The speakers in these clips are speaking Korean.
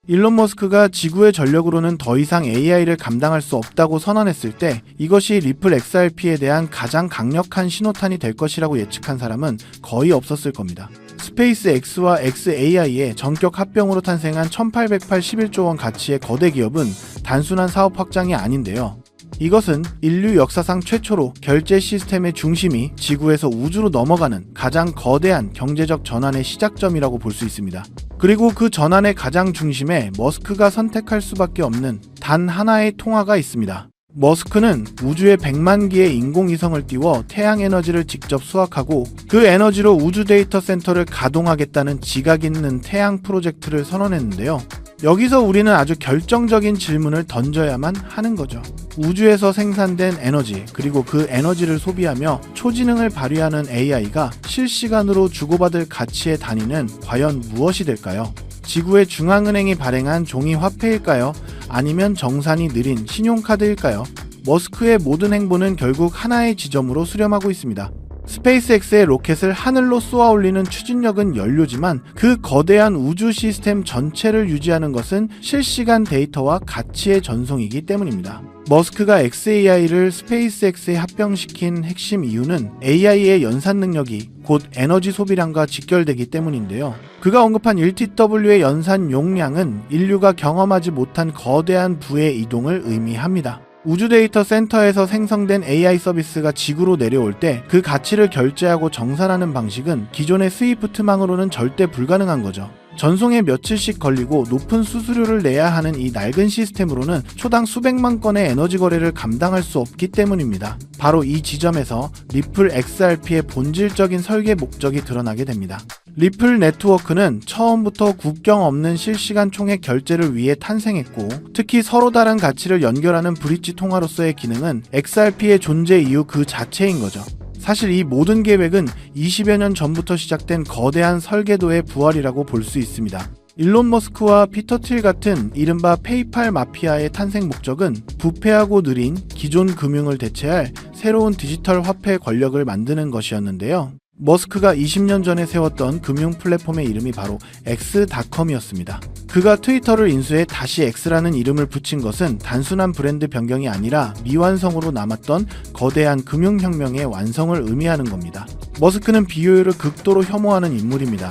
일론 머스크가 지구의 전력으로는 더 이상 AI를 감당할 수 없다고 선언했을 때 이것이 리플 XRP에 대한 가장 강력한 신호탄이 될 것이라고 예측한 사람은 거의 없었을 겁니다. 스페이스 X와 xAI의 전격 합병으로 탄생한 1881조 원 가치의 거대 기업은 단순한 사업 확장이 아닌데요. 이것은 인류 역사상 최초로 결제 시스템의 중심이 지구에서 우주로 넘어가는 가장 거대한 경제적 전환의 시작점이라고 볼 수 있습니다. 그리고 그 전환의 가장 중심에 머스크가 선택할 수밖에 없는 단 하나의 통화가 있습니다. 머스크는 우주에 100만 기의 인공위성을 띄워 태양 에너지를 직접 수확하고 그 에너지로 우주 데이터 센터를 가동하겠다는 지각 있는 태양 프로젝트를 선언했는데요. 여기서 우리는 아주 결정적인 질문을 던져야만 하는 거죠. 우주에서 생산된 에너지, 그리고 그 에너지를 소비하며 초지능을 발휘하는 AI가 실시간으로 주고받을 가치의 단위는 과연 무엇이 될까요? 지구의 중앙은행이 발행한 종이 화폐일까요? 아니면 정산이 느린 신용카드일까요? 머스크의 모든 행보는 결국 하나의 지점으로 수렴하고 있습니다. 스페이스X의 로켓을 하늘로 쏘아 올리는 추진력은 연료지만 그 거대한 우주 시스템 전체를 유지하는 것은 실시간 데이터와 가치의 전송이기 때문입니다. 머스크가 xAI를 스페이스X에 합병시킨 핵심 이유는 AI의 연산 능력이 곧 에너지 소비량과 직결되기 때문인데요. 그가 언급한 1TW의 연산 용량은 인류가 경험하지 못한 거대한 부의 이동을 의미합니다. 우주 데이터 센터에서 생성된 AI 서비스가 지구로 내려올 때 그 가치를 결제하고 정산하는 방식은 기존의 스위프트망으로는 절대 불가능한 거죠. 전송에 며칠씩 걸리고 높은 수수료를 내야 하는 이 낡은 시스템으로는 초당 수백만 건의 에너지 거래를 감당할 수 없기 때문입니다. 바로 이 지점에서 리플 XRP의 본질적인 설계 목적이 드러나게 됩니다. 리플 네트워크는 처음부터 국경 없는 실시간 총액 결제를 위해 탄생했고, 특히 서로 다른 가치를 연결하는 브릿지 통화로서의 기능은 XRP의 존재 이유 그 자체인 거죠. 사실 이 모든 계획은 20여 년 전부터 시작된 거대한 설계도의 부활이라고 볼 수 있습니다. 일론 머스크와 피터 틸 같은 이른바 페이팔 마피아의 탄생 목적은 부패하고 느린 기존 금융을 대체할 새로운 디지털 화폐 권력을 만드는 것이었는데요. 머스크가 20년 전에 세웠던 금융 플랫폼의 이름이 바로 X.com이었습니다. 그가 트위터를 인수해 다시 X라는 이름을 붙인 것은 단순한 브랜드 변경이 아니라 미완성으로 남았던 거대한 금융혁명의 완성을 의미하는 겁니다. 머스크는 비효율을 극도로 혐오하는 인물입니다.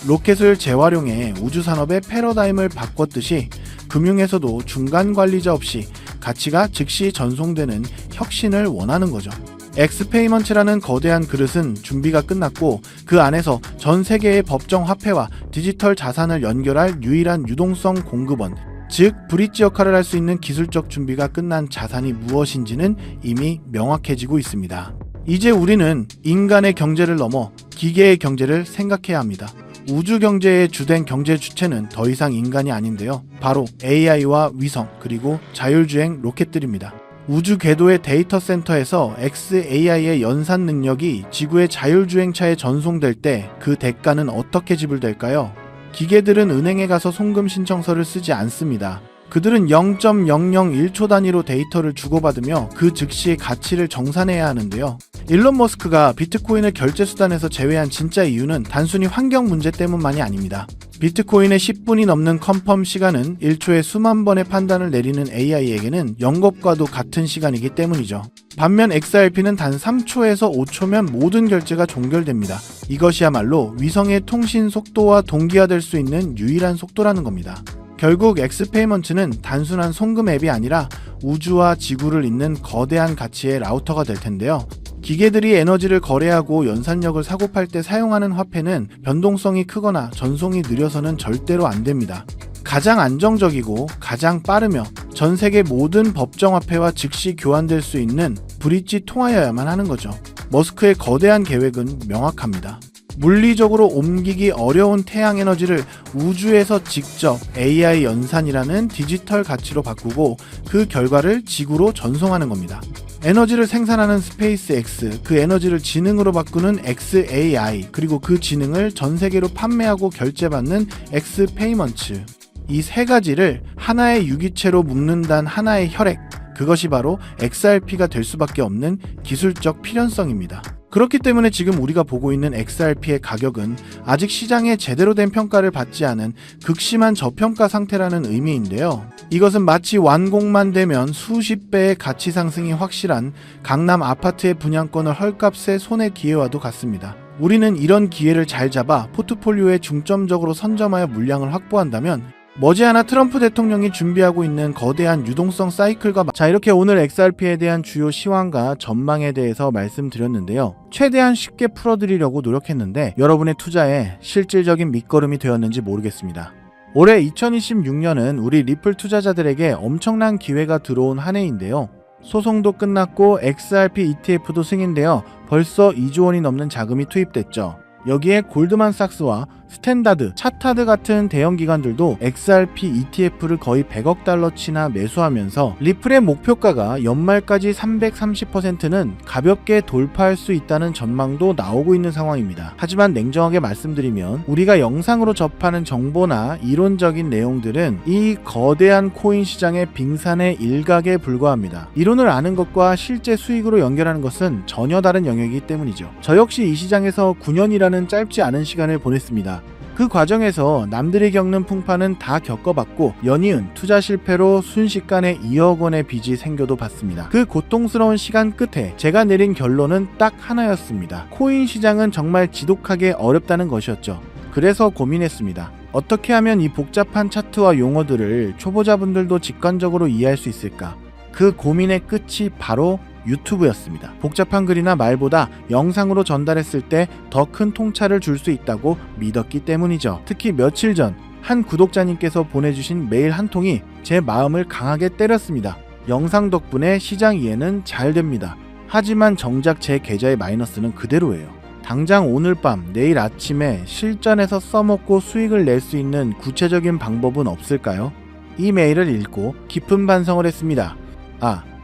로켓을 재활용해 우주산업의 패러다임을 바꿨듯이 금융에서도 중간 관리자 없이 가치가 즉시 전송되는 혁신을 원하는 거죠. 엑스페이먼츠라는 거대한 그릇은 준비가 끝났고 그 안에서 전 세계의 법정 화폐와 디지털 자산을 연결할 유일한 유동성 공급원, 즉 브릿지 역할을 할 수 있는 기술적 준비가 끝난 자산이 무엇인지는 이미 명확해지고 있습니다. 이제 우리는 인간의 경제를 넘어 기계의 경제를 생각해야 합니다. 우주 경제의 주된 경제 주체는 더 이상 인간이 아닌데요. 바로 AI와 위성, 그리고 자율주행 로켓들입니다. 우주 궤도의 데이터 센터에서 xAI의 연산 능력이 지구의 자율주행차에 전송될 때 그 대가는 어떻게 지불될까요? 기계들은 은행에 가서 송금 신청서를 쓰지 않습니다. 그들은 0.001초 단위로 데이터를 주고받으며 그 즉시 가치를 정산해야 하는데요. 일론 머스크가 비트코인을 결제수단에서 제외한 진짜 이유는 단순히 환경 문제 때문만이 아닙니다. 비트코인의 10분이 넘는 컨펌 시간은 1초에 수만 번의 판단을 내리는 AI에게는 영겁과도 같은 시간이기 때문이죠. 반면 XRP는 단 3초에서 5초면 모든 결제가 종결됩니다. 이것이야말로 위성의 통신 속도와 동기화될 수 있는 유일한 속도라는 겁니다. 결국 엑스페이먼츠는 단순한 송금 앱이 아니라 우주와 지구를 잇는 거대한 가치의 라우터가 될 텐데요. 기계들이 에너지를 거래하고 연산력을 사고팔 때 사용하는 화폐는 변동성이 크거나 전송이 느려서는 절대로 안 됩니다. 가장 안정적이고 가장 빠르며 전 세계 모든 법정 화폐와 즉시 교환될 수 있는 브릿지 통화여야만 하는 거죠. 머스크의 거대한 계획은 명확합니다. 물리적으로 옮기기 어려운 태양 에너지를 우주에서 직접 AI 연산이라는 디지털 가치로 바꾸고 그 결과를 지구로 전송하는 겁니다. 에너지를 생산하는 스페이스X, 그 에너지를 지능으로 바꾸는 xAI, 그리고 그 지능을 전 세계로 판매하고 결제받는 엑스페이먼츠. 이 세 가지를 하나의 유기체로 묶는다는 하나의 혈액, 그것이 바로 XRP가 될 수밖에 없는 기술적 필연성입니다. 그렇기 때문에 지금 우리가 보고 있는 XRP의 가격은 아직 시장에 제대로 된 평가를 받지 않은 극심한 저평가 상태라는 의미인데요. 이것은 마치 완공만 되면 수십 배의 가치 상승이 확실한 강남 아파트의 분양권을 헐값에 손에 기회와도 같습니다. 우리는 이런 기회를 잘 잡아 포트폴리오에 중점적으로 선점하여 물량을 확보한다면 머지않아 트럼프 대통령이 준비하고 있는 거대한 유동성 사이클과 자, 이렇게 오늘 XRP에 대한 주요 시황과 전망에 대해서 말씀드렸는데요. 최대한 쉽게 풀어드리려고 노력했는데 여러분의 투자에 실질적인 밑거름이 되었는지 모르겠습니다. 올해 2026년은 우리 리플 투자자들에게 엄청난 기회가 들어온 한 해인데요. 소송도 끝났고 XRP ETF도 승인되어 벌써 2조 원이 넘는 자금이 투입됐죠. 여기에 골드만삭스와 스탠다드, 차타드 같은 대형 기관들도 XRP ETF를 거의 100억 달러치나 매수하면서 리플의 목표가가 연말까지 330%는 가볍게 돌파할 수 있다는 전망도 나오고 있는 상황입니다. 하지만 냉정하게 말씀드리면 우리가 영상으로 접하는 정보나 이론적인 내용들은 이 거대한 코인 시장의 빙산의 일각에 불과합니다. 이론을 아는 것과 실제 수익으로 연결하는 것은 전혀 다른 영역이기 때문이죠. 저 역시 이 시장에서 9년이라는 짧지 않은 시간을 보냈습니다. 그 과정에서 남들이 겪는 풍파는 다 겪어봤고 연이은 투자 실패로 순식간에 2억 원의 빚이 생겨도 봤습니다. 그 고통스러운 시간 끝에 제가 내린 결론은 딱 하나였습니다. 코인 시장은 정말 지독하게 어렵다는 것이었죠. 그래서 고민했습니다. 어떻게 하면 이 복잡한 차트와 용어들을 초보자분들도 직관적으로 이해할 수 있을까? 그 고민의 끝이 바로 유튜브였습니다. 복잡한 글이나 말보다 영상으로 전달했을 때 더 큰 통찰을 줄 수 있다고 믿었기 때문이죠. 특히 며칠 전 한 구독자님께서 보내주신 메일 한 통이 제 마음을 강하게 때렸습니다. 영상 덕분에 시장 이해는 잘 됩니다. 하지만 정작 제 계좌의 마이너스는 그대로예요. 당장 오늘 밤, 내일 아침에 실전에서 써먹고 수익을 낼 수 있는 구체적인 방법은 없을까요? 이 메일을 읽고 깊은 반성을 했습니다.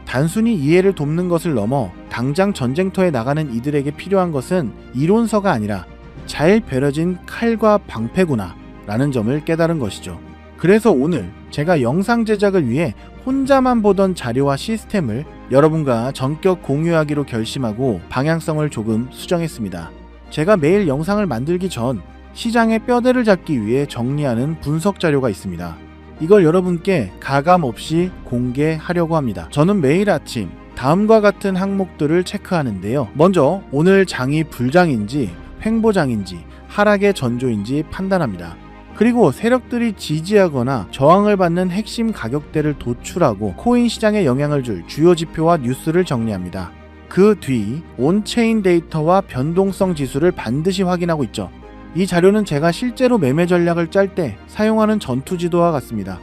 단순히 이해를 돕는 것을 넘어 당장 전쟁터에 나가는 이들에게 필요한 것은 이론서가 아니라 잘 벼려진 칼과 방패구나 라는 점을 깨달은 것이죠. 그래서 오늘 제가 영상 제작을 위해 혼자만 보던 자료와 시스템을 여러분과 전격 공유하기로 결심하고 방향성을 조금 수정했습니다. 제가 매일 영상을 만들기 전 시장의 뼈대를 잡기 위해 정리하는 분석 자료가 있습니다. 이걸 여러분께 가감없이 공개하려고 합니다. 저는 매일 아침 다음과 같은 항목들을 체크하는데요. 먼저 오늘 장이 불장인지 횡보장인지 하락의 전조인지 판단합니다. 그리고 세력들이 지지하거나 저항을 받는 핵심 가격대를 도출하고 코인 시장에 영향을 줄 주요 지표와 뉴스를 정리합니다. 그 뒤 온체인 데이터와 변동성 지수를 반드시 확인하고 있죠. 이 자료는 제가 실제로 매매 전략을 짤 때 사용하는 전투지도와 같습니다.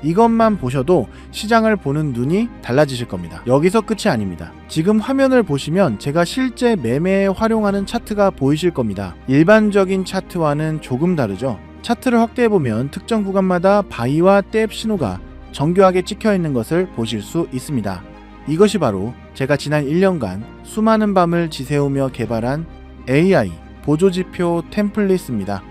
이것만 보셔도 시장을 보는 눈이 달라지실 겁니다. 여기서 끝이 아닙니다. 지금 화면을 보시면 제가 실제 매매에 활용하는 차트가 보이실 겁니다. 일반적인 차트와는 조금 다르죠. 차트를 확대해보면 특정 구간마다 바이와 뎁 신호가 정교하게 찍혀있는 것을 보실 수 있습니다. 이것이 바로 제가 지난 1년간 수많은 밤을 지새우며 개발한 AI 보조지표 템플릿입니다.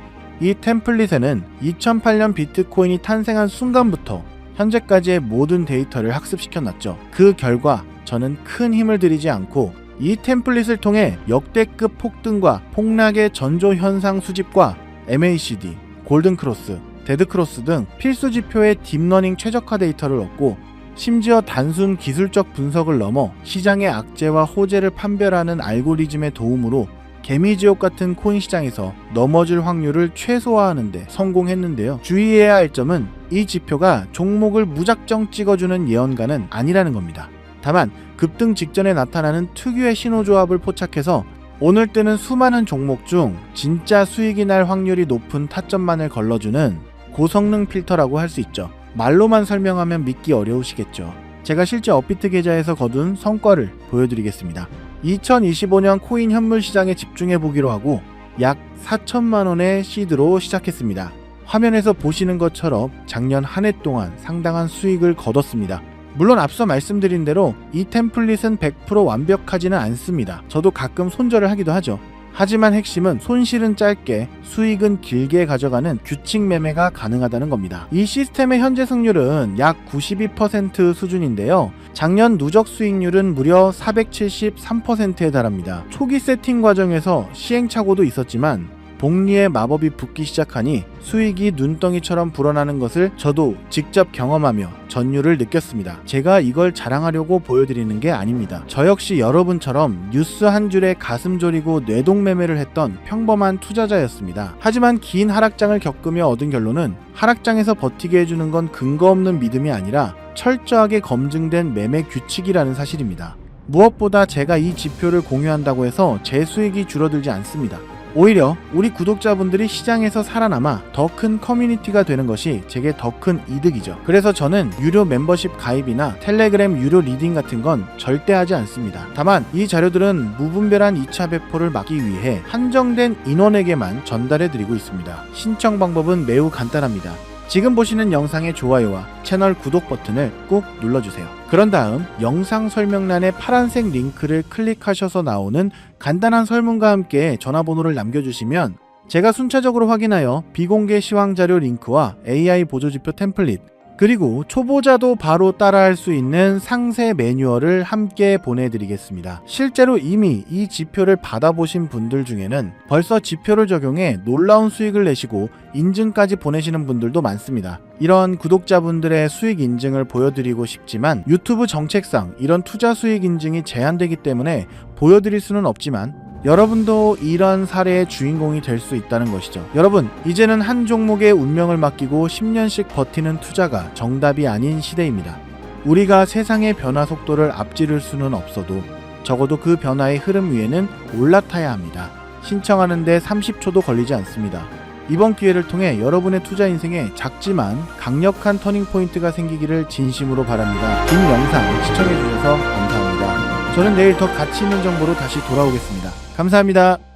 이 템플릿에는 2008년 비트코인이 탄생한 순간부터 현재까지의 모든 데이터를 학습시켜놨죠. 그 결과 저는 큰 힘을 들이지 않고 이 템플릿을 통해 역대급 폭등과 폭락의 전조 현상 수집과 MACD, 골든크로스, 데드크로스 등 필수 지표의 딥러닝 최적화 데이터를 얻고 심지어 단순 기술적 분석을 넘어 시장의 악재와 호재를 판별하는 알고리즘의 도움으로 개미지옥 같은 코인 시장에서 넘어질 확률을 최소화하는 데 성공했는데요. 주의해야 할 점은 이 지표가 종목을 무작정 찍어주는 예언가는 아니라는 겁니다. 다만 급등 직전에 나타나는 특유의 신호조합을 포착해서 오늘 뜨는 수많은 종목 중 진짜 수익이 날 확률이 높은 타점만을 걸러주는 고성능 필터라고 할 수 있죠. 말로만 설명하면 믿기 어려우시겠죠. 제가 실제 업비트 계좌에서 거둔 성과를 보여드리겠습니다. 2025년 코인 현물 시장에 집중해 보기로 하고 약 4천만 원의 시드로 시작했습니다. 화면에서 보시는 것처럼 작년 한 해 동안 상당한 수익을 거뒀습니다. 물론 앞서 말씀드린 대로 이 템플릿은 100% 완벽하지는 않습니다. 저도 가끔 손절을 하기도 하죠. 하지만 핵심은 손실은 짧게 수익은 길게 가져가는 규칙 매매가 가능하다는 겁니다. 이 시스템의 현재 승률은 약 92% 수준인데요. 작년 누적 수익률은 무려 473%에 달합니다. 초기 세팅 과정에서 시행착오도 있었지만 복리의 마법이 붙기 시작하니 수익이 눈덩이처럼 불어나는 것을 저도 직접 경험하며 전율을 느꼈습니다. 제가 이걸 자랑하려고 보여드리는 게 아닙니다. 저 역시 여러분처럼 뉴스 한 줄에 가슴 졸이고 뇌동매매를 했던 평범한 투자자였습니다. 하지만 긴 하락장을 겪으며 얻은 결론은 하락장에서 버티게 해주는 건 근거 없는 믿음이 아니라 철저하게 검증된 매매 규칙이라는 사실입니다. 무엇보다 제가 이 지표를 공유한다고 해서 제 수익이 줄어들지 않습니다. 오히려 우리 구독자분들이 시장에서 살아남아 더 큰 커뮤니티가 되는 것이 제게 더 큰 이득이죠. 그래서 저는 유료 멤버십 가입이나 텔레그램 유료 리딩 같은 건 절대 하지 않습니다. 다만 이 자료들은 무분별한 2차 배포를 막기 위해 한정된 인원에게만 전달해 드리고 있습니다. 신청 방법은 매우 간단합니다. 지금 보시는 영상의 좋아요와 채널 구독 버튼을 꾹 눌러주세요. 그런 다음 영상 설명란의 파란색 링크를 클릭하셔서 나오는 간단한 설문과 함께 전화번호를 남겨주시면 제가 순차적으로 확인하여 비공개 시황자료 링크와 AI 보조지표 템플릿 그리고 초보자도 바로 따라할 수 있는 상세 매뉴얼을 함께 보내드리겠습니다. 실제로 이미 이 지표를 받아보신 분들 중에는 벌써 지표를 적용해 놀라운 수익을 내시고 인증까지 보내시는 분들도 많습니다. 이런 구독자분들의 수익 인증을 보여드리고 싶지만 유튜브 정책상 이런 투자 수익 인증이 제한되기 때문에 보여드릴 수는 없지만 여러분도 이런 사례의 주인공이 될 수 있다는 것이죠. 여러분, 이제는 한 종목의 운명을 맡기고 10년씩 버티는 투자가 정답이 아닌 시대입니다. 우리가 세상의 변화 속도를 앞지를 수는 없어도 적어도 그 변화의 흐름 위에는 올라타야 합니다. 신청하는데 30초도 걸리지 않습니다. 이번 기회를 통해 여러분의 투자 인생에 작지만 강력한 터닝포인트가 생기기를 진심으로 바랍니다. 긴 영상 시청해주셔서 감사합니다. 저는 내일 더 가치 있는 정보로 다시 돌아오겠습니다. 감사합니다.